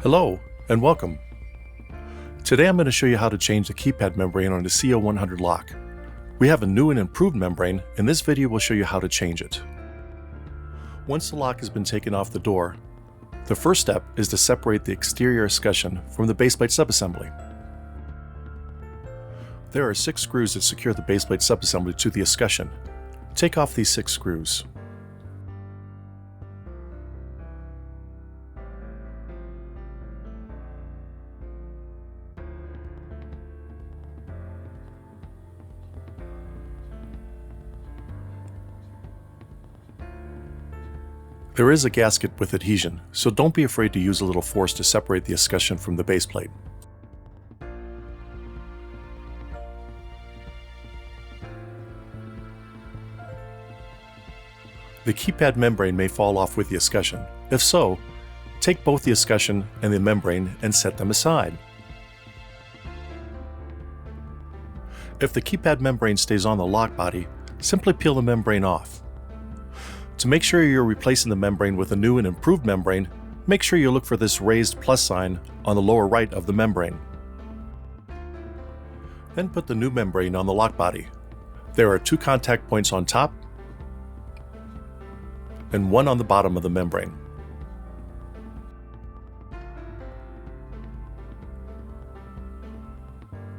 Hello and welcome. Today I'm going to show you how to change the keypad membrane on the CO100 lock. We have a new and improved membrane, and this video will show you how to change it. Once the lock has been taken off the door, the first step is to separate the exterior escutcheon from the baseplate subassembly. There are 6 screws that secure the baseplate subassembly to the escutcheon. Take off these 6 screws. There is a gasket with adhesion, so don't be afraid to use a little force to separate the escutcheon from the base plate. The keypad membrane may fall off with the escutcheon. If so, take both the escutcheon and the membrane and set them aside. If the keypad membrane stays on the lock body, simply peel the membrane off. To make sure you're replacing the membrane with a new and improved membrane, make sure you look for this raised plus sign on the lower right of the membrane. Then put the new membrane on the lock body. There are 2 contact points on top and 1 on the bottom of the membrane.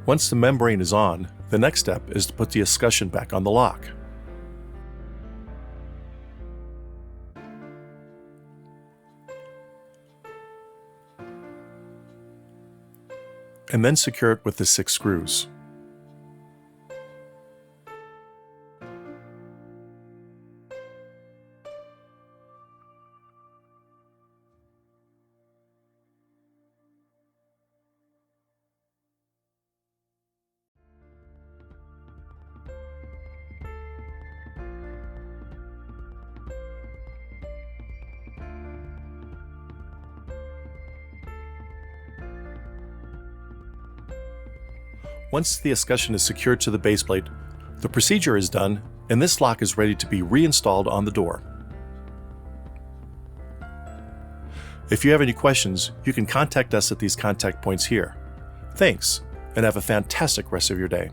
Once the membrane is on, the next step is to put the escutcheon back on the lock. And then secure it with the 6 screws. Once the escutcheon is secured to the base plate, the procedure is done and this lock is ready to be reinstalled on the door. If you have any questions, you can contact us at these contact points here. Thanks, and have a fantastic rest of your day.